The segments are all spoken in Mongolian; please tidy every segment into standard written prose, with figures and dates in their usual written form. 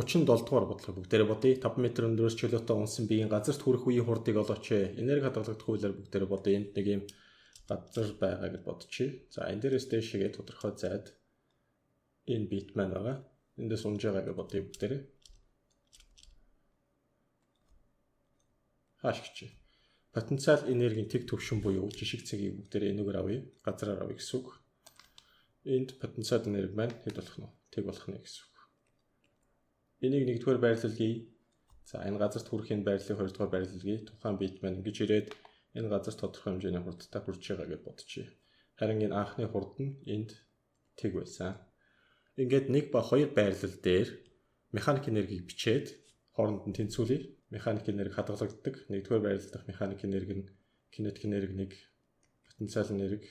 37 дугаар бодлого бүгдээрээ бодъё. 5 м өндрөөс чөлөөтэй унсан биеийн газарт хүрэх үеийн хурдыг олооч. Энерги хадгалагдах хуулиар бүгдээрээ бодъё. Энд нэг юм газар байгаа гэж бодчихъя. За энэ дээрээс дэшегээ тодорхой зайд энэ бит маань байгаа. Эндээс унж байгаа гэж бодъё бүгдээрээ. Хааш гэж. Потенциал энергийн тэг төвшин буюу жишг цагийг бүгдээрээ энэгээр авъя. Газраар авъя гэсэн үг. Энд потенциал энерги маань хэд болох нь? Тэг болох нь гэсэн үг. Энийг нэгдүгээр байрлалгий. За энэ газарт хүрэхийн байрлалыг хоёрдугаар байрлалгий. Тухайн бит маань ингэж ирээд энэ газар тодорхой хэмжээний хурдтай хүрч байгаа гэж бодчихъя. Харин энэ анхны хурд нь энд тэг байсан. Ингээд 1 ба 2 байрлал дээр механик энергийг бичээд хооронд нь тэнцвүүлье. Механик энерги хадгалагддаг. Нэгдүгээр байрлал дахь механик энерги нь кинетик энерги 1, потенциал энерги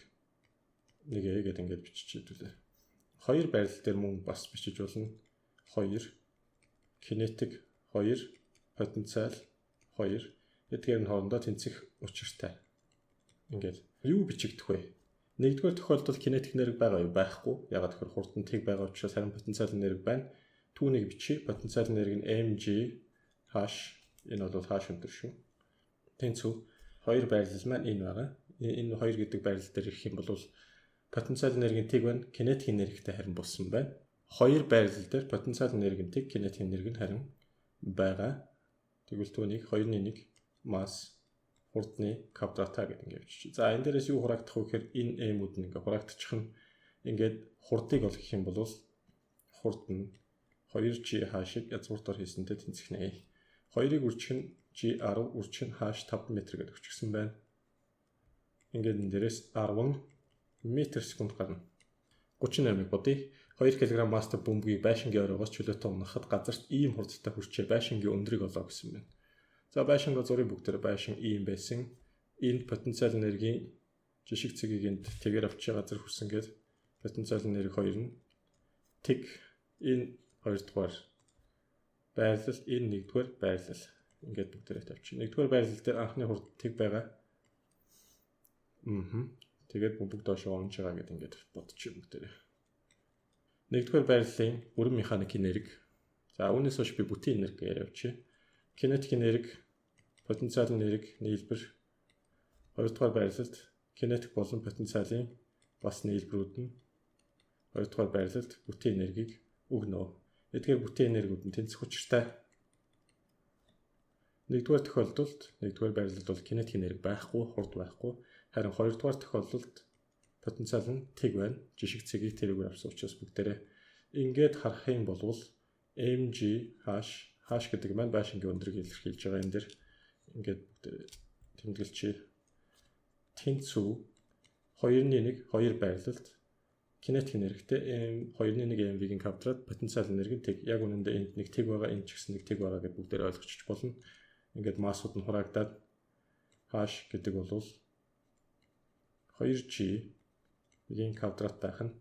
1 гэдэг ингээд бичиж хэдүүлээ. 2 байрлал дээр мөн бас бичиж болно. 2 кинетик 2 потенциал 2 эдгээр нь хоорондоо тэнцэх учиртай. Ингээд юу бичигдэх вэ? Нэгдүгээр тохиолдолд кинетик энерги байгаа юу? Байхгүй. Ягаад гэхээр хурд нь тэг байгаа учраас харин потенциал энерги байна. Түүнийг бичиж потенциал энерги нь mg h энэ бол h өндөр шүү. Тэнцүү 2 байрлал маань энэ байгаа. Энэ 2 гэдэг байрлал дээр ирэх юм бол потенциал энергийн тэг байна. Кинетик энергитэй харин болсон байна. 2 байрлал дээр потенциал энергийн тэг, кинетик энерги нь харин байгаа. Тэгвэл түүнийг 2-1 масс хурдны квадрата гэдэг ингээд бичиж. За энэ дээрээс юу хураагдах вэ гэхээр энэ m-үүд нь ингээд хураагдчих нь ингээд хурдыг олох юм бол хурд нь 2gh шиг язгууртаар хийсэнтэй тэнцэх нэ. 2-ыг үржих нь g10, үржих нь h 5 м гэдэг өчгсөн байна. Ингээд энэ дээрээс 10 м/сек гарна. 38-ыг бодъё. 2 кг мастер бөмбөгийг байшингийн оройгоос чөлөөтэй унахад газарт ийм хурдтай хүрчээ байшингийн өндрийг олоо гэсэн байна. За байшингаа зургийн бүгдээр байшин ийм байсан. Энэ потенциал энергийн жишг цэгийг энд тэгээр авчиж газар хүрсэн гээд потенциал энерги 2 нь тэг энэ 2 дугаар байрлал энэ 1 дугаар байрлал ингээд бүгдээрээ тавьчих. 1 дугаар байрлал дээр анхны хурд тэг байгаа. Тэгээд бүгд доошоо онж байгаа гэдэг ингээд бодчих бүгдээрээ. 1 дугаар байрлалын бүрэн механик энерги. За үүнээс хойш би бүтэн энерги яриавчи. Кинетик энерги, потенциал энерги нийлбэр 2 дугаар байрлалд кинетик болон потенциалын бас нийлбэрүүд нь 2 дугаар байрлалд бүтэн энергийг өгнө. Эдгээр бүтэн энергиуд нь тэнцэх учиртай. 1 дугаар тохиолдолд 1 дугаар байрлалд бол кинетик энерги байхгүй, хурд байхгүй. Харин 2 дугаар тохиолдолд потенциал нь тэг байна. Жишг цэгийг тэрүүгээр авсан учраас бүгдээрээ ингээд харах юм бол mg h гэдэг маань байшингийн өндрийг илэрхийлж байгаа. Энэ дэр ингээд тэмдэглэчээ. Тэнцүү 2-1 2 байрлалд кинетик энергитэй 2-1 mv-ийн квадрат потенциал энерги тэг. Яг үнэндээ энд нэг тэг байгаа, энэ ч гэсэн нэг тэг байгаа гэдээ бүгдээр ойлгочих болно. Ингээд массууд нь хураагдаад h гэдэг бол 2g-ийн квадрат байх нь.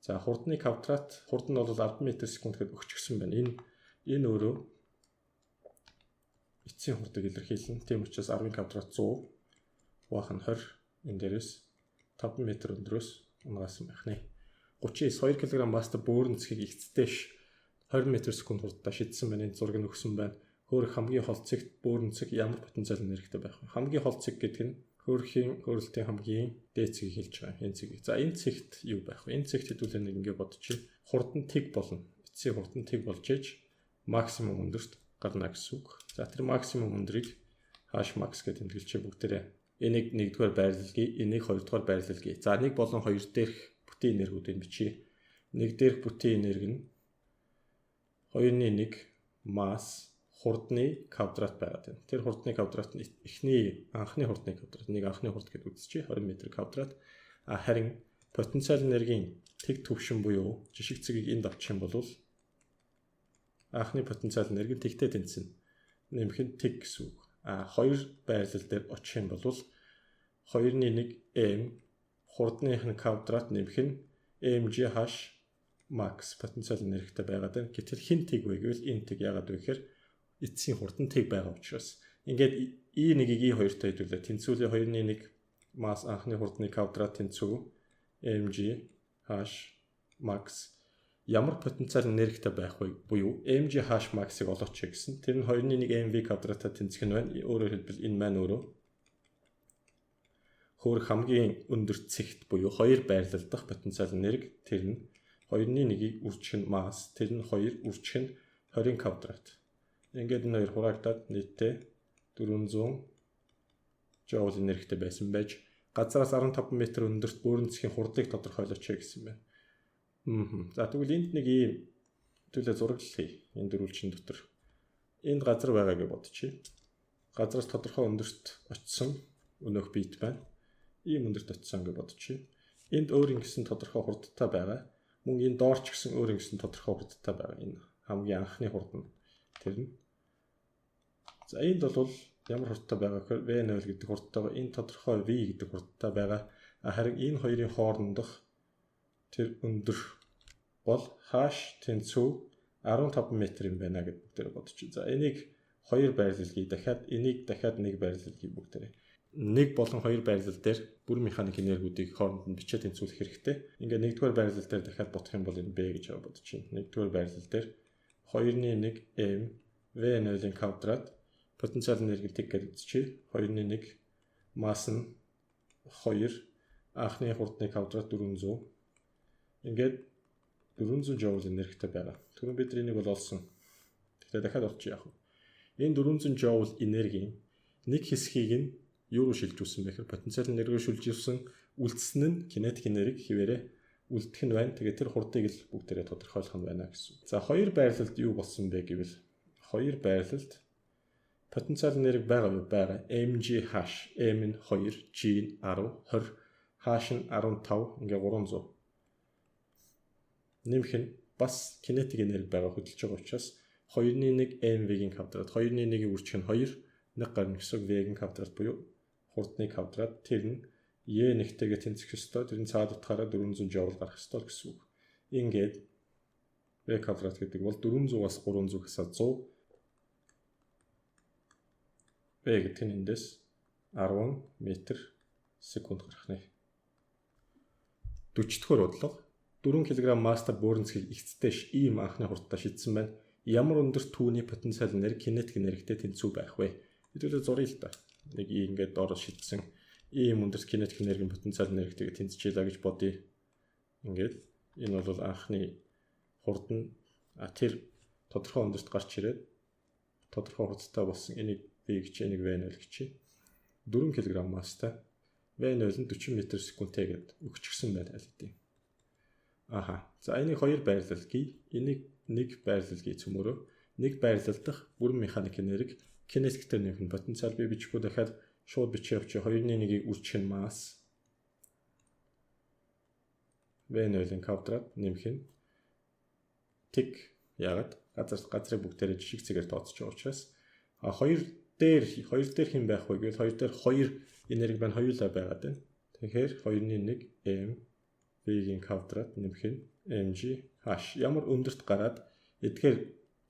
За хурдны квадрат, хурд нь бол 10 м/сек гэхэд өгчихсөн байна. Энэ өөрөө эцсийн хурдыг илэрхийлнэ. Тийм учраас 10-ын квадрат 100 баах нь 20 энэ дээрээс 5 м өндрөөс унагаасан байх нэ. 39 2 кг мастер бөөрн цэгийг ихцдээш 20 м/сек хурдтай шидсэн байна. Энэ зураг нь өгсөн байна. Хөөх хамгийн хол цэгт бөөрн цэг ямар потенциал энергитэй байх вэ? Хамгийн хол цэг гэдэг нь хөрөлтийн хамгийн дээд цэгийг хэлж байгаа. Энэ цэгийг. За энэ цэгт юу байх вэ? Энэ цэгт хэдүүлээ нэг ингэ бодчих. Хурд нь тэг болно. Эцсийн хурд нь тэг болж ээж максимум өндөрт гарна гэсэн үг. За тэр максимум өндрийг h max гэж тэмдэглэжээ бүгдээрээ. Энийг 1 дугаар байрлалгий, энийг 2 дугаар байрлалгий. За 1 болон 2 дээрх бүтэн энергиудыг бичиж. 1 дээрх бүтэн энерги нь 2-1 масс хурдны квадрат байгаад байна. Тэр хурдны квадрат нь анхны хурдны квадрат. Нэг анхны хурд гэдэг үзчихье 20 м квадрат. Харин потенциал энергийн тэг төвшин буюу жишг цэгийг энд авчих юм бол анхны потенциал энерги тэгтэй тэнцэнэ. Нэмэх нь тэг гэсэн үг. 2 байрлал дээр очих юм бол 2-1 m хурдных нь квадрат нэмэх нь mg h max потенциал энергитэй байгаад байна. Гэтэл хин тэг вэ гэвэл энэ тэг яагаад вэ гэхээр эцсийн хурд нь тэг байгаа учраас. Ингээд e1-ийг e2-тай хэдүүлээ. Тэнцвүүлээ 2-1 масс анхны хурдны квадрат тэнцүү mg h max ямар потенциал энергитэй байх вэ буюу mg hash max-ыг олооч гэсэн. Тэр нь 2.1 mv квадратаар тэнцэх нь байна. Өөрөөр хэлбэл энэ маань өөрөө хөөх хамгийн өндөр цэгт буюу 2 байрлал дахь потенциал энерги. Тэр нь 2.1-ийг үржих нь масс, тэр нь 2 үржих нь 20 квадрат. Ингээд энэ хоёр хураагдаад нийтдээ 400 joule энергитэй байсан байж газраас 15 м өндөрт бөөрийн засгийн хурдыг тодорхойлооч гэсэн байна. За тэгвэл энд нэг ийм төлөө зураг л хий. Энэ дөрвөлжин дотор. Энд газар байгаа гэж бодчих. Газраас тодорхой өндөрт очисон өнөөх бит байна. Ийм өндөрт очисон гэж бодчих. Энд өөр ингэсэн тодорхой хурдтай байгаа. Мөн энэ доорч гэсэн өөр ингэсэн тодорхой хурдтай байгаа. Энэ хамгийн анхны хурд нь. Тэр нь. За энд бол ямар хурдтай байгаа гэхээр V0 гэдэг хурдтайгаа энэ тодорхой V гэдэг хурдтай байгаа. Харин энэ хоёрын хоорондох тэр өндөр бол hash тэнцүү 15 м юм байна гэж бүгдээр бодчих. За энийг 2 байрлалгий дахиад энийг дахиад 1 байрлалгий бүгдээр. 1 болон 2 байрлал дээр бүр механик энергиудыг хооронд нь бичээд тэнцвүүлэх хэрэгтэй. Ингээ 1-р байрлал дээр дахиад бодох юм бол энэ B гэж бодчих. 1-р байрлал дээр 2.1 m V0-ийн квадрат потенциал энерги тэг гэж үзчихье. 2.1 масс нь 2 анхны хурдны квадрат 400. Ингээд 400 joule энергитэй байгаа. Түрүүн бид энийг бол олсон. Тэгэхээр дахиад олчих яах вэ? Энэ 400 joule энергийн нэг хэсгийг нь юу руу шилжүүлсэн бэ гэхээр потенциал энерги шилжүүлсэн үлдсэн нь кинетик энерги хിവэрэ үлдэх нь байна. Тэгээд тэр хурдыг л бүгдээрээ тодорхойлох нь байна гэсэн. За хоёр байрлалд юу болсон бэ гэвэл хоёр байрлалд потенциал энерги байгаа mg hash m нь 2 g нь 10 20 hash нь 15 ингээ 300 нэмэх нь бас кинетик энерги байгаа хөдөлж байгаа учраас 2.1 mv-ийн квадрат 2.1-ийг үржих нь 2 1 гарна гэсэн v-ийн квадрат буюу хурдны квадрат тэр нь e нэгтэйгээ тэнцэх ёстой. Тэр нь цаад утгаараа 400 joule гарах ёстой гэсэн үг. Ингээд v квадрат гэдэг бол 400-аас 300 гэсаа 100 v гэдэг нь эндээс 10 м/секунд гарах нэ. 40-р бодлого 4 кг мастер бөөрийн цэгийг ихцтэй ийм анхны хурдтай шийдсэн байна. Ямар өндөр түүний потенциал энерги кинетик энергитэй тэнцүү байх вэ? Хэдүүлээ зуръя л да. Нэг ингээд доороос шийдсэн ийм өндөр кинетик энергийн потенциал энергитэйгээ тэнцчихлээ гэж бодъё. Ингээд энэ бол анхны хурд нь тэр тодорхой өндөрт гарч ирээд тодорхой хурдтай болсон энийг V гэж энийг V0 гэж 4 кг масстай V0 нь 40 м/секундтэй гээд өгчихсэн байна аль хэдийн. За энийг 2 байрлалгий, энийг 1 байрлалгий цөмөрөө 1 байрлал дахь бүрэн механик энерги кинетиктэй нэмэх нь потенциал бий бичихгүй дахиад шууд бичих явчих 2.1-ийг үржих нь масс V0-ийн квадрат нэмэх нь тэг яагаад газрыг бүгдээрээ жижиг цэгээр тооцож байгаа учраас хоёр дээр хэн байх вэ гэвэл хоёр дээр 2 энерги байна хоёулаа байгаад байна. Тэгэхээр 2.1 m v-ийн квадрат нэмэх нь mg hash ямар өндөрт гараад эдгээр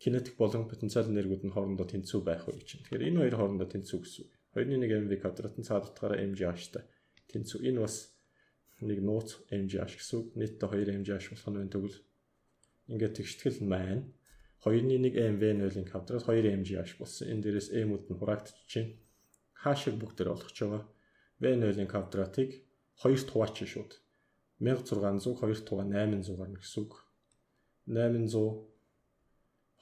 кинетик болон потенциал энергиуд нь хоорондоо тэнцүү байх вэ гэж. Тэгэхээр энэ хоёр хоорондоо тэнцүү гэсэн үг. 2.1 mv квадрат нь цаад утгаараа mg hash-тай тэнцүү. Энэ бас нэг нууц mg hash гэсэн үг. Нийтдээ 2 mg hash болох нь байна тэгвэл ингээд тэгштгэл маань 2.1 mv0-ийн квадрат 2 mg hash болсон. Энэ дээрээс m-үүд нь хураагдчихээн. Hash-ыг бүгдээр олгож байгаа. v0-ийн квадратыг 2-т хуваач шууд. 1600 2 туга 800 гарна гэсэн үг. 800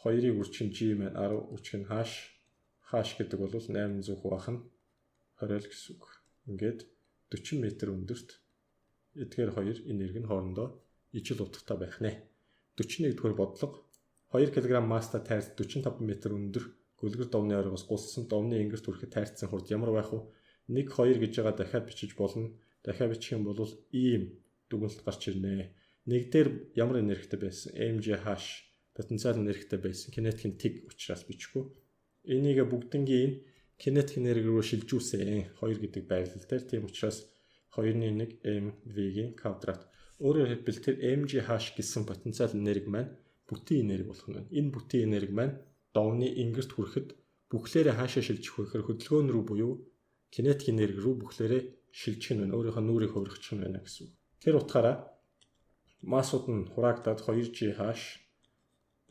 2-ыг үрчин g маань 10 үрчин hash гэдэг бол 800 хуваах нь 20 л гэсэн үг. Ингээд 40 м өндөрт эдгээр хоёр энерги нь хоорондоо ижил утгатай байх нэ. 41-р бодлого 2 кг масстай тайрц 45 м өндөр гөлгөр довны оргоос гулсан довны ингэрт хүрэхэд тайрцсан хурд ямар байх вэ? 1 2 гэж байгаа дахиад бичиж болно. Дахиад бичих юм бол ийм дүгнэлт гарч ирнэ. Нэг дээр ямар энергитэй байсан? mg hash потенциал энергитэй байсан. Кинетикийн тэг учраас бичихгүй. Энийг бүгднгийн кинетик энерги рүү шилжүүлсэн. 2 гэдэг байрлал дээр. Тийм учраас 2.1 mv-ийн квадрат. Өөрөөр хэлбэл тэр mg hash гэсэн потенциал энерги маань бүтэн энерги болох нь. Энэ бүтэн энерги маань довны ингэрт хүрэхэд бүхлээрээ хаашаа шилжих вэ гэхээр хөдөлгөөн рүү буюу кинетик энерги рүү бүхлээрээ шилжих нь байна. Өөрийнхөө нүрийг хувиргачих нь байна гэсэн үг. Тэр утгаараа массууд нь хураагдаад 2G хааш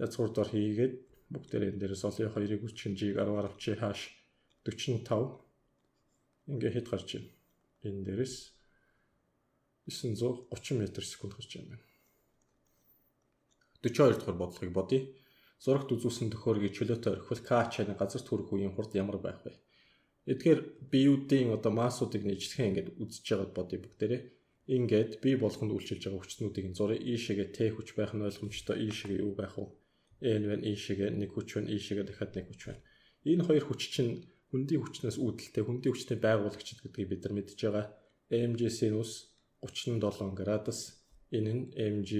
язгуурдаар хийгээд бүгдээр энэ дээрээс олон 2-ыг үржих G 10 гарав G хааш 45 ингээ хэд гарч байна. Энэ дээрээс 930 м/сек гарч байна. 42 дахь бодлогыг бодъё. Зурагт үзүүлсэн төхөөрөгийг чөлөөтэй орхивол К чаны газар төрөх үеийн хурд ямар байх вэ? Эдгээр биеүүдийн одоо массуудыг нийтлэхэн ингээд үзэж байгаад бодъё бүгдээрээ. Ингээд бие болгонд үйлчилж байгаа хүчнүүдийг зуръя. И шигээ Т хүч байх нь ойлгомжтой. И шигээ юу байх вэ? N вэ? И шигээ нэг хүч вэ? И шигээ дахиад нэг хүч вэ? Энэ хоёр хүч чинь хүндийн хүчнээс үүдэлтэй. Хүндийн хүчний байгуулагчид гэдгийг бид нар мэдж байгаа. mg sinus 37 градус. Энэ нь mg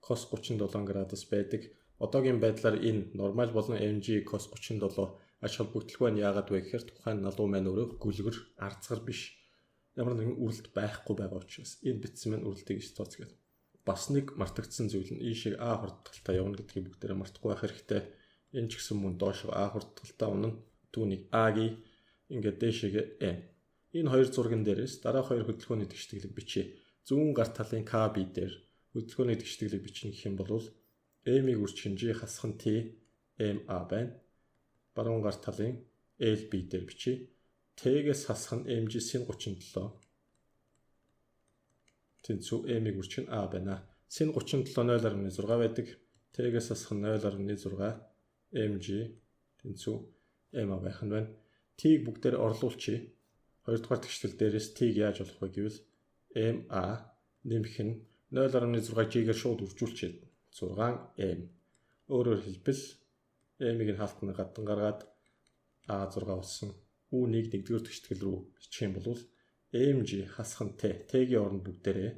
cos 37 градус байдаг. Одоогийн байдлаар энэ нормал болон mg cos 37 ач холбогдолгүй нь яагаад вэ гэхээр тухайн налуу маань өөрөө гүлгэр арцгар биш. Ямар нэгэн үрэлт байхгүй байгаа учраас энэ битсэн маань үрэлтийг иш тооцгээд. Бас нэг мартагдсан зүйл нь ийшээ А хурдталтай явна гэдгийг бүгдээрээ мартахгүй байх хэрэгтэй. Энэ ч гэсэн мөн доош А хурдталтай унана. Түүнийг А-гийн ингээд дээшээгээ N. Энэ хоёр зурган дээрээс дараах хоёр хөдөлгөөний тэгштгэлэг бичье. Зүүн гар талын KB дээр хөдөлгөөний тэгштгэлэг бичнэ гэх юм бол M-ийг үржих G хасах нь T MA байна. Баруун гар талын LB дээр бичье. T-гээс хасах нь mg sin 37. Тэнцүү M-ийг үржих нь A байна. Sin 37 0.6 байдаг. T-гээс хасах нь 0.6 mg тэнцүү MA байх нь байна. T-г бүгдээр орлуулчих. Хоёрдугаар тэгштэл дээрээс T-г яаж олох вэ гэвэл MA нэмэх нь 0.6 G-гээр шууд үржүүлчихэд 6m. Өөрөөр хэлбэл M-ийг нь хаалтны гадна гаргаад A6 болсон. Үүнийг нэгдүгээр тэгштгэл рүү бичих юм бол mg хасах нь T-гийн оронд бүгдээрээ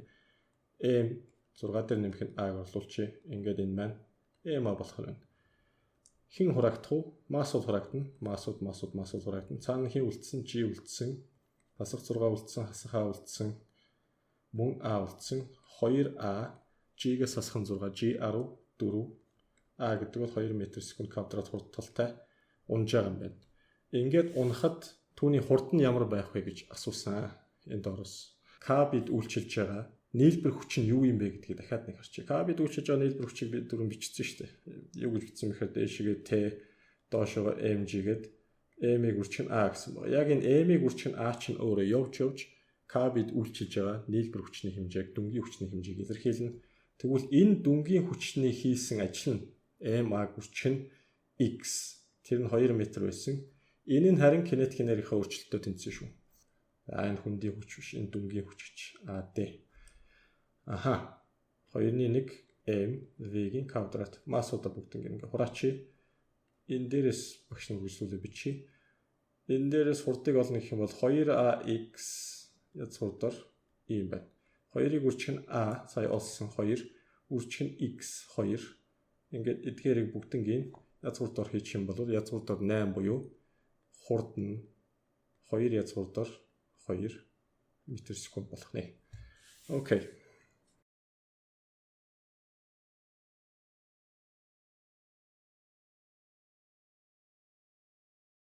m 6 дээр нэмэх нь A-г орлуулчих. Ингээд энэ маань MA болох нь байна. Хин хураагдах уу? Массууд хураагдана. Массууд хураагдана. Цаана хин үлдсэн, G үлдсэн, хасах 6 үлдсэн, хасах A үлдсэн, мөн A үлдсэн. 2A G-гээс хасах нь 6, G 14. А гэдэг бол 2 м/сек квадрат хурдталтай унж байгаа юм байна. Ингээд унахад түүний хурд нь ямар байх вэ гэж асуусан. Энд доороос К-бид үйлчилж байгаа нийлбэр хүч нь юу юм бэ гэдгийг дахиад нэг харчих. К-бид үйлчилж байгаа нийлбэр хүчийг бид дөрөв бичсэн шүү дээ. Юу гэж бичсэн бэхээр дээшгээ Т доошоо mg гээд m-ийг үржих нь A гэсэн байна. Яг энэ m-ийг үржих нь A чинь өөрөө явж К-бид үйлчилж байгаа нийлбэр хүчний хэмжээг, дүнгийн хүчний хэмжээг илэрхийлнэ. Тэгвэл энэ дүнгийн хүчний хийсэн ажил нь MA үржих нь X. Тэр нь 2 м байсан. Энэ нь харин кинетик энергийнхаа өөрчлөлтөд тэнцсэн шүү. Энэ хүндийн хүч биш, энэ дүнгийн хүч гэж. D. Аха. 2-1 m v-ийн квадрат. Массуудаа бүгд ингээ хураачи. Энэ дээрээс багш нар үргэлжлүүлээ бичиж. Энэ дээрээс хурдыг олно гэх юм бол 2ax язгуурдаар ийм байна. 2-ыг үржих нь A, сая олсон 2, үржих нь X 2. Ингээд эдгээрийг бүгднгийн язгуурдаар хийчих юм бол язгуурдаар 8 буюу хурд нь 2 язгуурдаар 2 м/сек болох нэ. Окей.